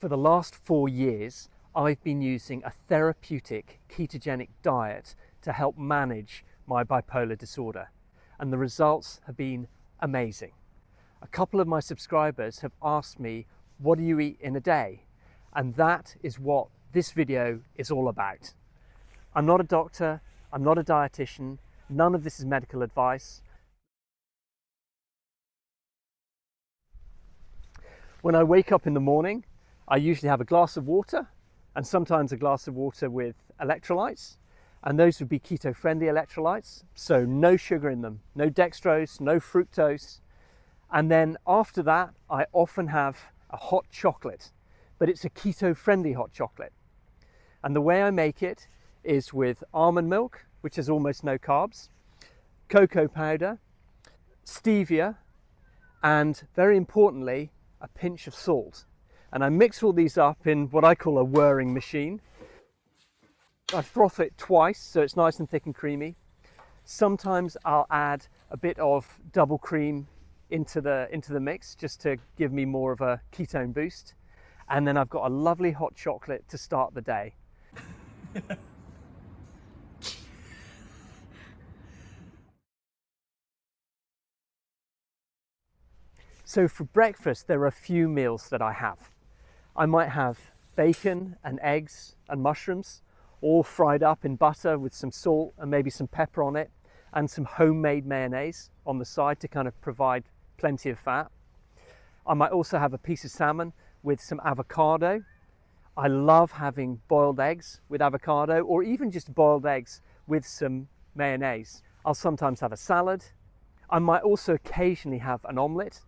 For the last 4 years, I've been using a therapeutic ketogenic diet to help manage my bipolar disorder, and the results have been amazing. A couple of my subscribers have asked me, what do you eat in a day? And that is what this video is all about. I'm not a doctor, I'm not a dietitian, none of this is medical advice. When I wake up in the morning, I usually have a glass of water and sometimes a glass of water with electrolytes, and those would be keto-friendly electrolytes, so no sugar in them, no dextrose, no fructose. And then after that, I often have a hot chocolate, but it's a keto-friendly hot chocolate. And the way I make it is with almond milk, which has almost no carbs, cocoa powder, stevia, and very importantly, a pinch of salt. And I mix all these up in what I call a whirring machine. I froth it twice so it's nice and thick and creamy. Sometimes I'll add a bit of double cream into the mix just to give me more of a ketone boost. And then I've got a lovely hot chocolate to start the day. So for breakfast, there are a few meals that I have. I might have bacon and eggs and mushrooms, all fried up in butter with some salt and maybe some pepper on it, and some homemade mayonnaise on the side to kind of provide plenty of fat. I might also have a piece of salmon with some avocado. I love having boiled eggs with avocado, or even just boiled eggs with some mayonnaise. I'll sometimes have a salad. I might also occasionally have an omelette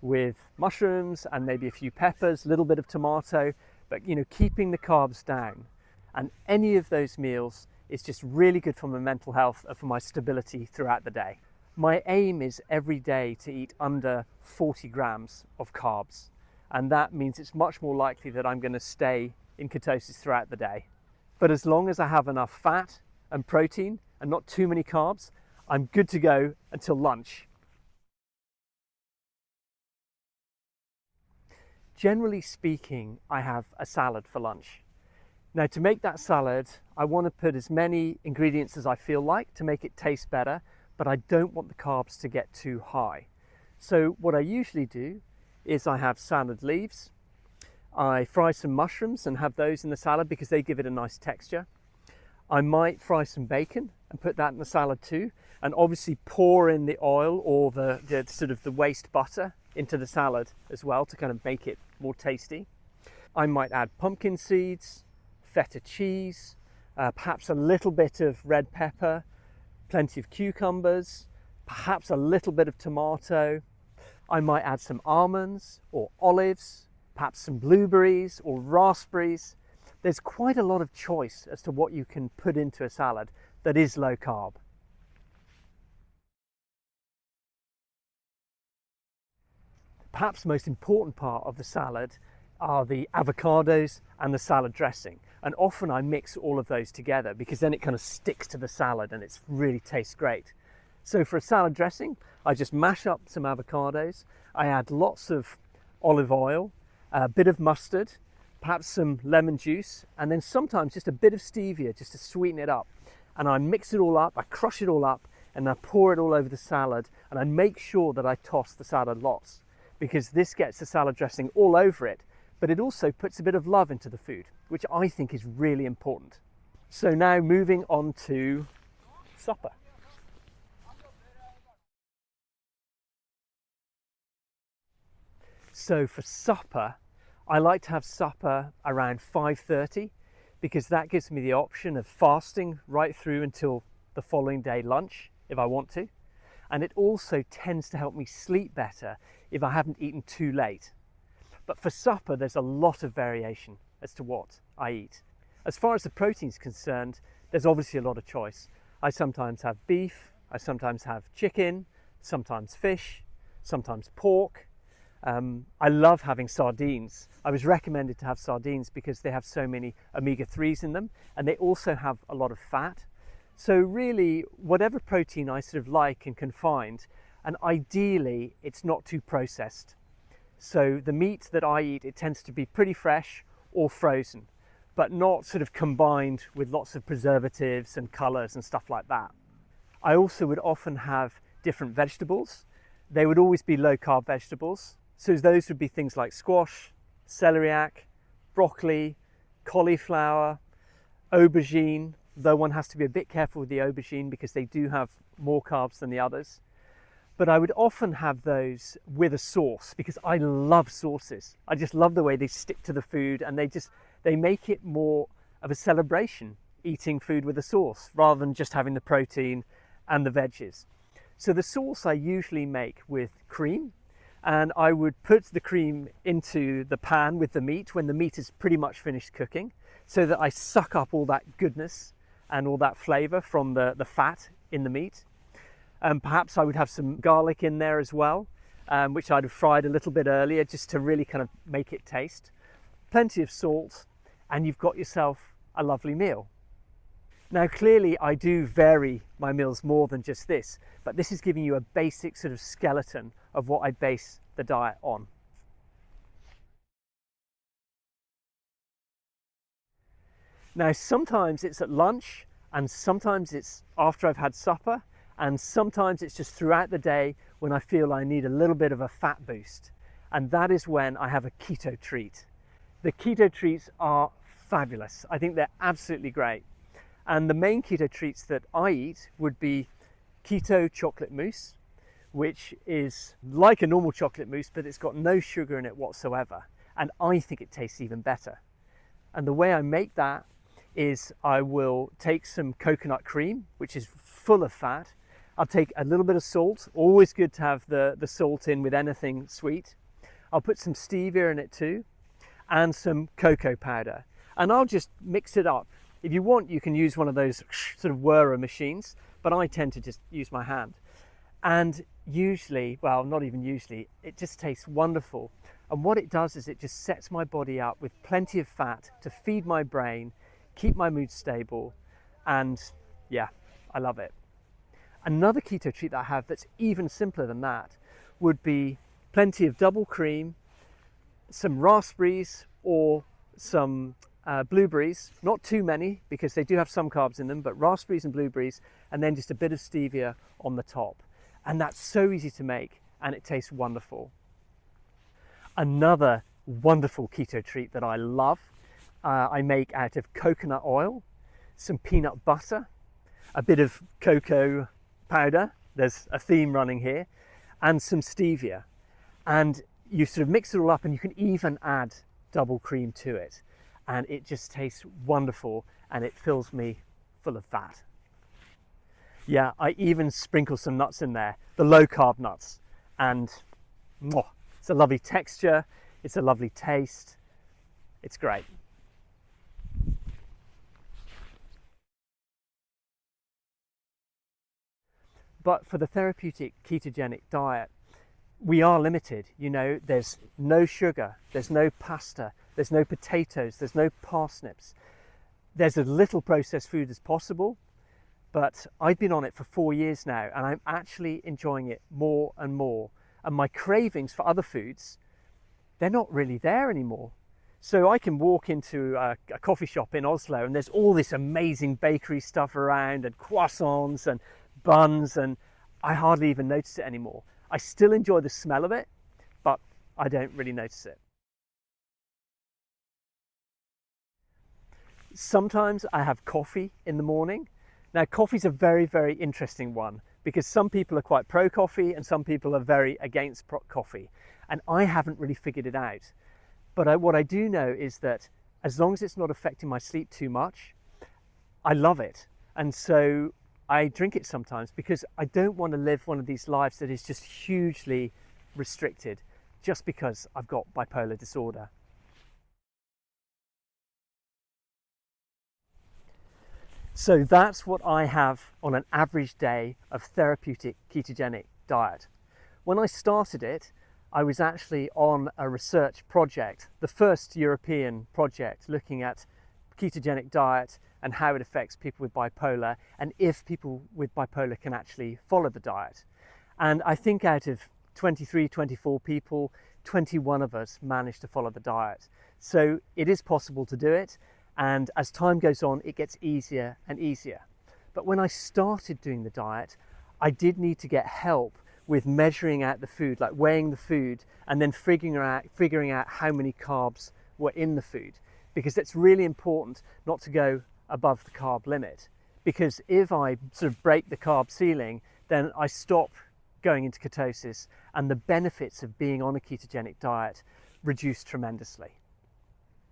with mushrooms and maybe a few peppers, a little bit of tomato, but keeping the carbs down. And any of those meals is just really good for my mental health and for my stability throughout the day. My aim is every day to eat under 40 grams of carbs, and that means it's much more likely that I'm going to stay in ketosis throughout the day. But as long as I have enough fat and protein and not too many carbs, I'm good to go until lunch. Generally speaking, I have a salad for lunch. Now, to make that salad, I want to put as many ingredients as I feel like to make it taste better, but I don't want the carbs to get too high. So what I usually do is I have salad leaves. I fry some mushrooms and have those in the salad because they give it a nice texture. I might fry some bacon and put that in the salad too, and obviously pour in the oil or the sort of the waste butter into the salad as well to kind of make it more tasty. I might add pumpkin seeds, feta cheese, perhaps a little bit of red pepper, plenty of cucumbers, perhaps a little bit of tomato. I might add some almonds or olives, perhaps some blueberries or raspberries. There's quite a lot of choice as to what you can put into a salad that is low carb. Perhaps the most important part of the salad are the avocados and the salad dressing. And often I mix all of those together because then it kind of sticks to the salad and it really tastes great. So for a salad dressing, I just mash up some avocados. I add lots of olive oil, a bit of mustard, perhaps some lemon juice, and then sometimes just a bit of stevia just to sweeten it up. And I mix it all up, I crush it all up, and I pour it all over the salad, and I make sure that I toss the salad lots, because this gets the salad dressing all over it, but it also puts a bit of love into the food, which I think is really important. So now moving on to supper. So for supper, I like to have supper around 5:30 because that gives me the option of fasting right through until the following day lunch if I want to. And it also tends to help me sleep better if I haven't eaten too late. But for supper, there's a lot of variation as to what I eat. As far as the protein is concerned, there's obviously a lot of choice. I sometimes have beef, I sometimes have chicken, sometimes fish, sometimes pork. I love having sardines. I was recommended to have sardines because they have so many omega-3s in them, and they also have a lot of fat. So really, whatever protein I sort of like and can find, and ideally it's not too processed. So the meat that I eat, it tends to be pretty fresh or frozen, but not sort of combined with lots of preservatives and colours and stuff like that. I also would often have different vegetables. They would always be low carb vegetables. So those would be things like squash, celeriac, broccoli, cauliflower, aubergine, though one has to be a bit careful with the aubergine because they do have more carbs than the others. But I would often have those with a sauce because I love sauces. I just love the way they stick to the food, and they make it more of a celebration eating food with a sauce rather than just having the protein and the veggies. So the sauce I usually make with cream, and I would put the cream into the pan with the meat when the meat is pretty much finished cooking, so that I suck up all that goodness and all that flavour from the fat in the meat. Perhaps I would have some garlic in there as well, which I'd have fried a little bit earlier just to really kind of make it taste. Plenty of salt, and you've got yourself a lovely meal. Now clearly I do vary my meals more than just this, but this is giving you a basic sort of skeleton of what I base the diet on. Now sometimes it's at lunch, and sometimes it's after I've had supper, and sometimes it's just throughout the day when I feel I need a little bit of a fat boost. And that is when I have a keto treat. The keto treats are fabulous. I think they're absolutely great. And the main keto treats that I eat would be keto chocolate mousse, which is like a normal chocolate mousse, but it's got no sugar in it whatsoever. And I think it tastes even better. And the way I make that is I will take some coconut cream, which is full of fat. I'll take a little bit of salt, always good to have the salt in with anything sweet. I'll put some stevia in it too, and some cocoa powder. And I'll just mix it up. If you want, you can use one of those sort of whirrer machines, but I tend to just use my hand. And usually, well, not even usually, it just tastes wonderful. And what it does is it just sets my body up with plenty of fat to feed my brain, keep my mood stable, and yeah, I love it. Another keto treat that I have that's even simpler than that would be plenty of double cream, some raspberries or some blueberries, not too many because they do have some carbs in them, but raspberries and blueberries, and then just a bit of stevia on the top. And that's so easy to make, and it tastes wonderful. Another wonderful keto treat that I love, I make out of coconut oil, some peanut butter, a bit of cocoa powder, there's a theme running here, and some stevia. And you sort of mix it all up, and you can even add double cream to it. And it just tastes wonderful, and it fills me full of fat. Yeah, I even sprinkle some nuts in there, the low carb nuts, and it's a lovely texture, it's a lovely taste, it's great. But for the therapeutic ketogenic diet, we are limited. You know, there's no sugar, there's no pasta, there's no potatoes, there's no parsnips. There's as little processed food as possible, but I've been on it for 4 years now, and I'm actually enjoying it more and more. And my cravings for other foods, they're not really there anymore. So I can walk into a coffee shop in Oslo, and there's all this amazing bakery stuff around, and croissants and buns, and I hardly even notice it anymore. I still enjoy the smell of it, but I don't really notice it. Sometimes I have coffee in the morning. Now, coffee's a very, very interesting one because some people are quite pro coffee and some people are very against coffee. And I haven't really figured it out. But what I do know is that as long as it's not affecting my sleep too much, I love it. And so I drink it sometimes because I don't want to live one of these lives that is just hugely restricted just because I've got bipolar disorder. So that's what I have on an average day of therapeutic ketogenic diet. When I started it, I was actually on a research project, the first European project looking at ketogenic diet and how it affects people with bipolar, and if people with bipolar can actually follow the diet. And I think out of 23, 24 people, 21 of us managed to follow the diet. So it is possible to do it, and as time goes on, it gets easier and easier. But when I started doing the diet, I did need to get help with measuring out the food, like weighing the food, and then figuring out how many carbs were in the food, because it's really important not to go above the carb limit. Because if I sort of break the carb ceiling, then I stop going into ketosis, and the benefits of being on a ketogenic diet reduce tremendously.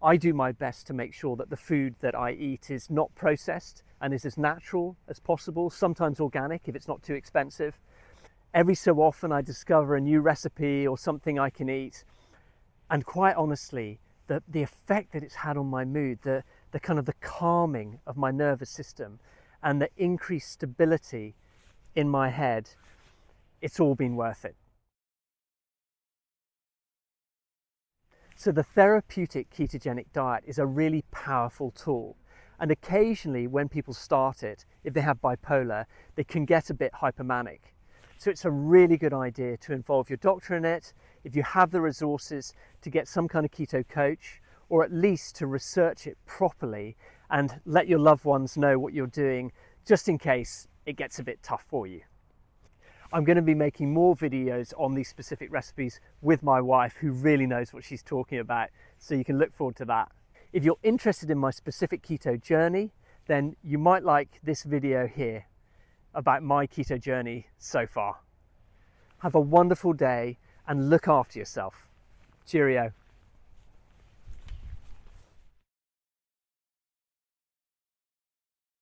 I do my best to make sure that the food that I eat is not processed and is as natural as possible, sometimes organic if it's not too expensive. Every so often I discover a new recipe or something I can eat, and quite honestly, the effect that it's had on my mood, the kind of the calming of my nervous system and the increased stability in my head, it's all been worth it. So the therapeutic ketogenic diet is a really powerful tool, and occasionally when people start it, if they have bipolar, they can get a bit hypomanic. So it's a really good idea to involve your doctor in it, if you have the resources, to get some kind of keto coach, or at least to research it properly and let your loved ones know what you're doing, just in case it gets a bit tough for you. I'm going to be making more videos on these specific recipes with my wife, who really knows what she's talking about, so you can look forward to that. If you're interested in my specific keto journey, then you might like this video here about my keto journey so far. Have a wonderful day and look after yourself. Cheerio.